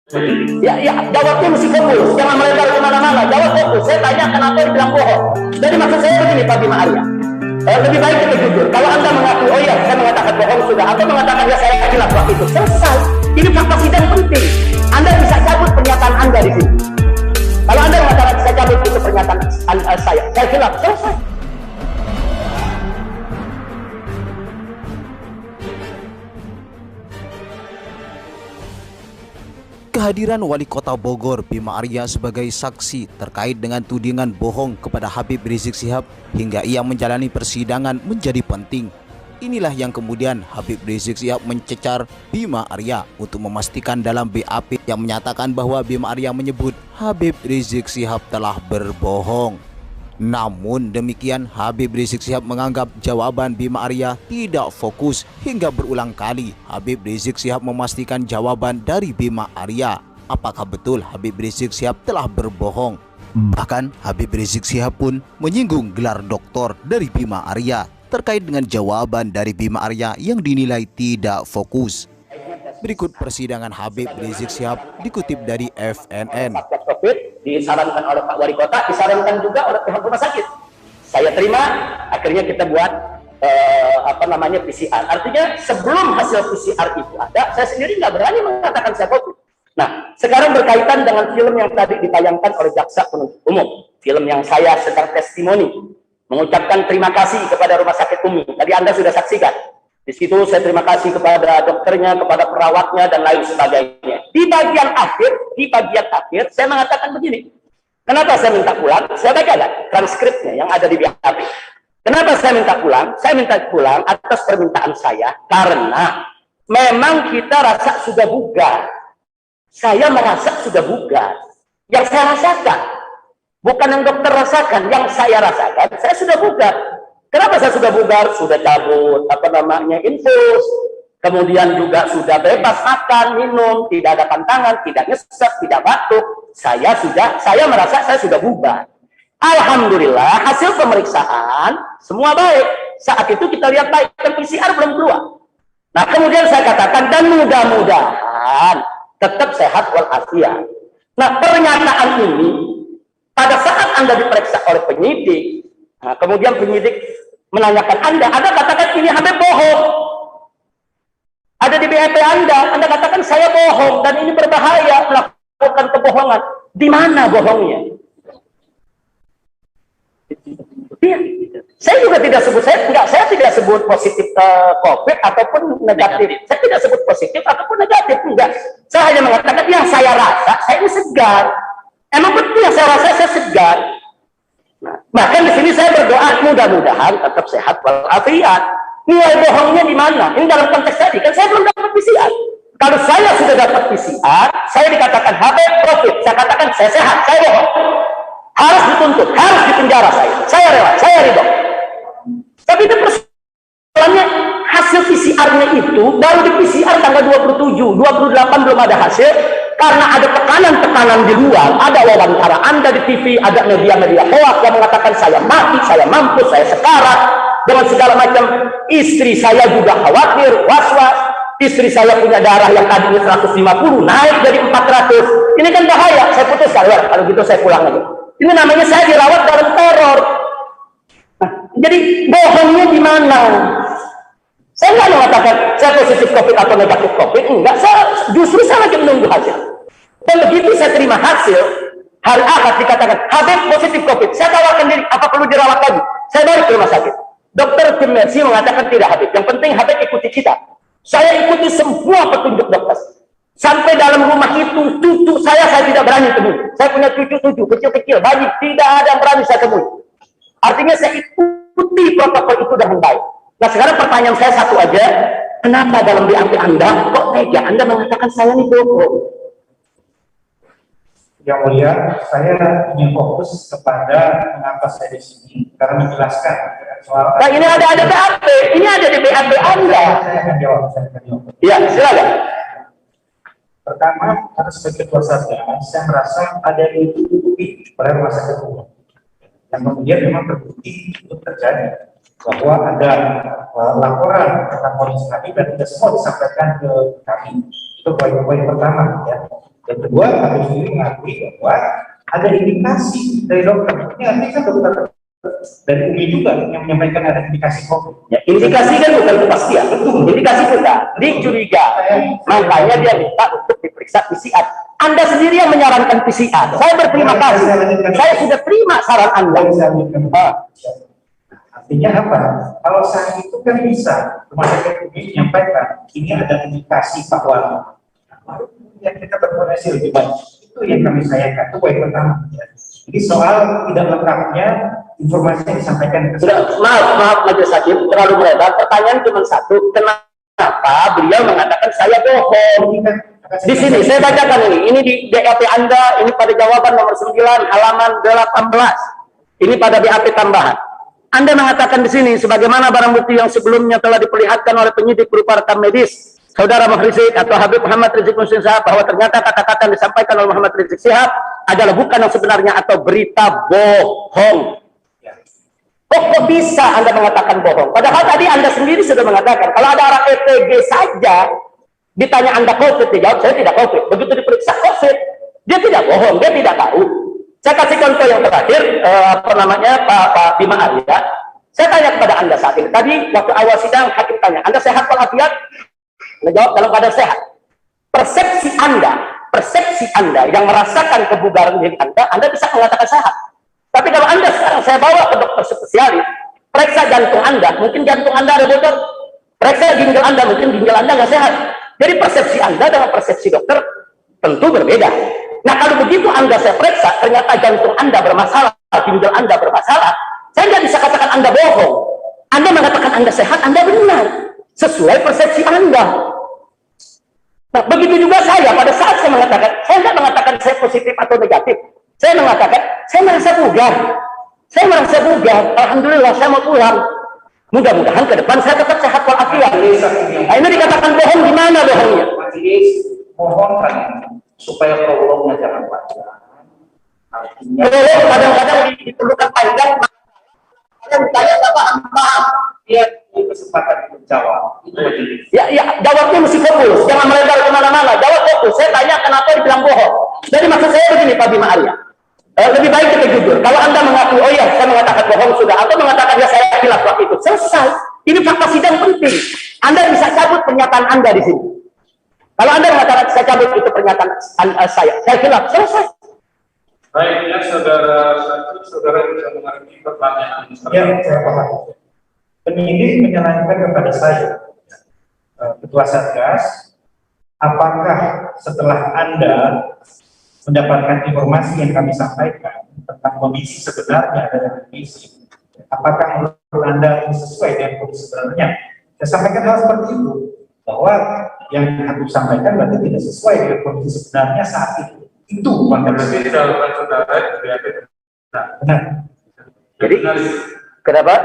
Ya, jawabnya mesti fokus, jangan melebar kemana-mana. Jawab fokus. Saya tanya kenapa dibilang bohong. Jadi maksud saya begini, Pak Bima Arya. Lebih baik kita jujur. Kalau Anda mengaku, oh ya, saya mengatakan bohong sudah. Anda mengatakan ya saya khilaf waktu itu. Selesai. Ini fakta sidang penting. Anda bisa cabut pernyataan Anda di sini. Kalau Anda mengatakan saya cabut itu pernyataan saya khilaf. Selesai. Kehadiran Wali Kota Bogor Bima Arya sebagai saksi terkait dengan tudingan bohong kepada Habib Rizik Syihab hingga ia menjalani persidangan menjadi penting. Inilah yang kemudian Habib Rizik Syihab mencecar Bima Arya untuk memastikan dalam BAP yang menyatakan bahwa Bima Arya menyebut Habib Rizik Syihab telah berbohong. Namun demikian, Habib Rizik Syihab menganggap jawaban Bima Arya tidak fokus hingga berulang kali Habib Rizik Syihab memastikan jawaban dari Bima Arya. Apakah betul Habib Rizik Syihab telah berbohong? Bahkan Habib Rizik Syihab pun menyinggung gelar doktor dari Bima Arya terkait dengan jawaban dari Bima Arya yang dinilai tidak fokus. Berikut persidangan Habib Rizik Syihab dikutip dari FNN. Disarankan oleh Pak Wali Kota, disarankan juga oleh pihak rumah sakit. Saya terima, akhirnya kita buat PCR. Artinya sebelum hasil PCR itu ada, saya sendiri nggak berani mengatakan saya COVID. Nah, sekarang berkaitan dengan film yang tadi ditayangkan oleh jaksa penuntut umum, film yang saya sedang testimoni, mengucapkan terima kasih kepada Rumah Sakit Umi. Tadi Anda sudah saksikan. Di situ saya terima kasih kepada dokternya, kepada perawatnya, dan lain sebagainya. Di bagian akhir, saya mengatakan begini. Kenapa saya minta pulang? Saya bacakan transkripnya yang ada di BAP. Kenapa saya minta pulang? Saya minta pulang atas permintaan saya karena memang kita rasa sudah bugar. Saya merasa sudah bugar. Yang saya rasakan, bukan yang dokter rasakan, yang saya rasakan, saya sudah bugar. Kenapa saya sudah bugar? Sudah cabut infus, kemudian juga sudah bebas makan, minum, tidak ada pantangan, tidak nyesek, tidak batuk. Saya merasa saya sudah bugar. Alhamdulillah hasil pemeriksaan semua baik. Saat itu kita lihat baik, dan PCR belum keluar. Nah kemudian saya katakan dan mudah-mudahan tetap sehat walafiat. Nah pernyataan ini pada saat Anda diperiksa oleh penyidik, nah, kemudian penyidik menanyakan Anda katakan ini Habib bohong. Ada di BAP Anda katakan saya bohong dan ini berbahaya melakukan kebohongan. Di mana bohongnya? Ya, saya juga tidak sebut, saya tidak sebut positif COVID ataupun negatif. Saya tidak sebut positif ataupun negatif, enggak. Saya hanya mengatakan yang saya rasa, saya ini segar. Emang betul yang saya rasa, saya segar. Nah, bahkan di sini saya berdoa mudah-mudahan tetap sehat walafiat. Nilai bohongnya di mana? Ini dalam konteks tadi kan saya belum dapat PCR. Kalau saya sudah dapat PCR, saya dikatakan Habib COVID. Saya katakan saya sehat, saya bohong. Harus dituntut, harus dipenjara saya. Saya rela, saya ridho. Tapi itu persoalannya hasil PCR-nya itu baru di PCR tanggal 27, 28 belum ada hasil. Karena ada tekanan-tekanan di luar, ada wawancara Anda di TV, ada media-media hoak yang mengatakan saya mati, saya mampus, saya sekarat, dengan segala macam. Istri saya juga khawatir, was-was. Istri saya punya darah yang tadinya 150, naik jadi 400. Ini kan bahaya, saya putuskan, ya, kalau gitu saya pulang aja. Ini namanya saya dirawat dalam teror. Nah, jadi bohongnya di mana? Saya nggak mengatakan saya positif COVID atau negatif COVID, enggak. Justru saya lagi menunggu hasil. Dan begitu saya terima hasil, hari Ahad dikatakan Habib positif COVID. Saya tawarkan diri, apa perlu dirawat lagi? Saya balik ke rumah sakit. Dokter Tim Mercy mengatakan tidak Habib. Yang penting Habib ikuti kita. Saya ikuti semua petunjuk dokter. Sampai dalam rumah itu, cucu saya tidak berani temui. Saya punya cucu kecil-kecil, bayi, tidak ada yang berani saya temui. Artinya saya ikuti protokol itu dengan baik. Nah sekarang pertanyaan saya satu aja, kenapa dalam BAP Anda kok tega Anda mengatakan saya ini bohong? Yang mulia, saya ingin fokus kepada mengapa saya di sini karena menjelaskan soal. Nah ini ada BAP, ini ada di BAP Anda. Saya akan jawab. Ya silakan. Pertama, atas sebagai ketua satgas, saya merasa ada yang ditutupi oleh rumah sakit umum. Yang kemudian memang terbukti itu terjadi. Bahwa ada laporan tentang kondisi kami dan tidak semua disampaikan ke kami. Itu poin pertama ya. Yang kedua, Habib sendiri mengakui bahwa ada indikasi dari dokter. Ini artinya kan dokter dari UI juga yang menyampaikan ada indikasi COVID. Ya, indikasi kan bukan kepastian, indikasi kita dicurigai, makanya dia minta untuk diperiksa PCR. Anda sendiri yang menyarankan PCR. Saya berterima kasih. Saya sudah terima saran Anda. Artinya apa? Kalau saat itu kan bisa rumah sakit UI menyampaikan ini ada indikasi bahwa yang kita berkoordinasi lebih baik. Itu yang kami sayangkan. Itu poin pertama. Jadi soal tidak lengkapnya informasi yang disampaikan. Sudah, maaf Majelis Hakim, terlalu melebar. Pertanyaan cuma satu, kenapa beliau mengatakan saya bohong? Di sini saya bacakan ini di BAP Anda, ini pada jawaban nomor 9 halaman 18. Ini pada BAP tambahan. Anda mengatakan di sini sebagaimana barang bukti yang sebelumnya telah diperlihatkan oleh penyidik berupa rekam medis Saudara Rizik atau Habib Muhammad Rizik Syihab bahwa ternyata kata-kata yang disampaikan oleh Muhammad Rizik Syihab adalah bukan yang sebenarnya atau berita bohong. Kok bisa Anda mengatakan bohong? Padahal tadi Anda sendiri sudah mengatakan kalau ada orang ETG saja ditanya Anda COVID, dia jawab saya tidak COVID. Begitu diperiksa COVID, dia tidak bohong, dia tidak tahu. Saya kasih contoh yang terakhir, Pak Bima Arya. Saya tanya kepada Anda saat ini. Tadi waktu awal sidang hakim tanya, Anda sehat walafiat? Anda jawab dalam keadaan sehat. Persepsi Anda yang merasakan kebugaran diri Anda bisa mengatakan sehat. Tapi kalau Anda sekarang saya bawa ke dokter spesialis, periksa jantung Anda, mungkin jantung Anda ada bocor. Periksa ginjal Anda, mungkin ginjal Anda nggak sehat. Jadi persepsi Anda dengan persepsi dokter tentu berbeda. Nah kalau begitu Anda saya periksa, ternyata jantung Anda bermasalah, ginjal Anda bermasalah, saya nggak bisa katakan Anda bohong. Anda mengatakan Anda sehat, Anda benar. Sesuai persepsi Anda. Nah begitu juga saya, pada saat saya mengatakan, saya nggak mengatakan saya positif atau negatif. Saya mengatakan, saya merasa bugar. Saya merasa bugar. Alhamdulillah, saya mau pulang. Mudah-mudahan ke depan saya tetap sehat walafiat. Nah, ini dikatakan bohong, gimana bohongnya? Mohon kan supaya prolognya jangan panjang. Artinya Kadang-kadang diperlukan panjang. Kadang ditanya tak paham. dia punya kesempatan untuk jawab. Ya, jawabnya mesti fokus. Jangan melebar kemana-mana. Jawab fokus. Saya tanya kenapa dibilang bohong. Jadi maksud saya begini, Pak Bima Arya. Lebih baik kita jujur. Kalau Anda mengaku, oh ya, saya mengatakan bohong sudah, atau mengatakan ya saya khilaf waktu itu, selesai. Ini fakta sidang penting. Anda bisa cabut pernyataan Anda di sini. Kalau Anda mengatakan saya cabut itu pernyataan saya khilaf, selesai. Baik, ya saudara bisa mengerti pertanyaan Ya, saya paham. Penyidik menyalahkan kepada saya, Ketua Satgas, apakah setelah Anda mendapatkan informasi yang kami sampaikan tentang kondisi sebenarnya dan kondisi, apakah menurut Anda ini sesuai dengan kondisi sebenarnya? Saya sampaikan hal seperti itu, bahwa yang kami sampaikan berarti tidak sesuai dengan kondisi sebenarnya saat itu. Itu berarti jawaban saudara benar. Jadi, kenapa?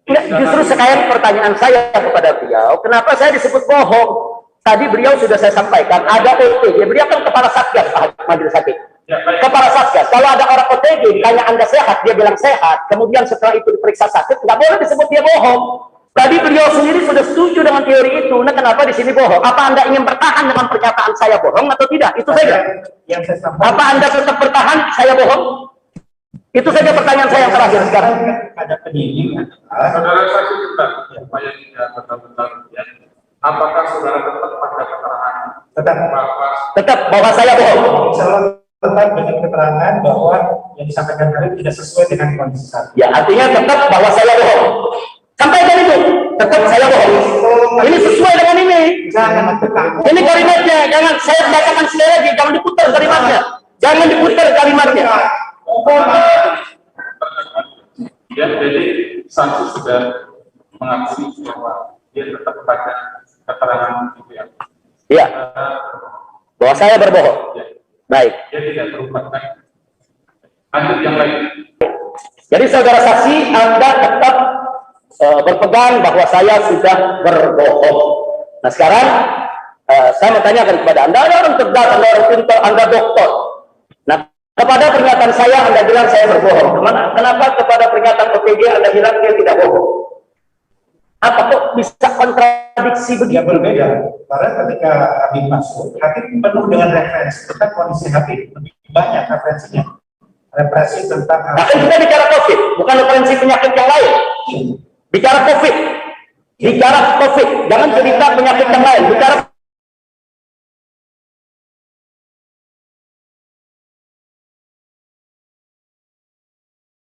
Enggak, justru sekarang pertanyaan saya kepada beliau, kenapa saya disebut bohong? Tadi beliau sudah saya sampaikan, ada OTG, beliau kan kepala Satgas, Majelis Hakim. Kepala Satgas, kalau ada orang OTG, ditanya Anda sehat, dia bilang sehat, kemudian setelah itu diperiksa sakit, nggak boleh disebut dia bohong. Tadi beliau sendiri sudah setuju dengan teori itu, nah kenapa di sini bohong? Apa Anda ingin bertahan dengan pernyataan saya bohong atau tidak? Itu saja. Yang saya sampaikan. Apa Anda tetap bertahan, saya bohong? Itu saja pertanyaan saya yang terakhir sekarang. Ada penyidik. Saudara saksi juga, supaya tidak betul-betul ya. Apakah saudara tetap pada keterangan? Tetap bahwa saya bohong. Tetap dengan keterangan bahwa yang disampaikan tadi tidak sesuai dengan kondisi saat. Ya, artinya tetap bahwa saya bohong. Sampaikan itu, tetap saya bohong. Ini sesuai dengan ini. Jangan tekan. Ini kalimatnya, jangan saya bacakan sekali lagi, jangan diputar kalimatnya. Jangan diputar kalimatnya. Ya, jadi saksi sudah mengakui bahwa dia tetap pada keterangan itu ya. Iya. Bahwa saya berbohong. Ya. Baik. Dia tidak berubah. Lanjut yang lain. Jadi saudara saksi, Anda tetap berpegang bahwa saya sudah berbohong. Nah sekarang saya mau tanyakan kepada Anda, ada orang cerdas, Anda orang pintar, Anda dokter. Nah kepada pernyataan saya Anda bilang saya berbohong. Kenapa kepada pernyataan OTG Anda bilang dia tidak bohong? Apa kok bisa kontradiksi Ya begitu? berbeda, karena ketika Habib masuk, Habib penuh dengan referensi tentang kondisi Habib, lebih banyak referensinya. Referensi tentang Nah, kan kita bicara COVID, bukan referensi penyakit yang lain. Bicara COVID, jangan cerita penyakit yang lain, bicara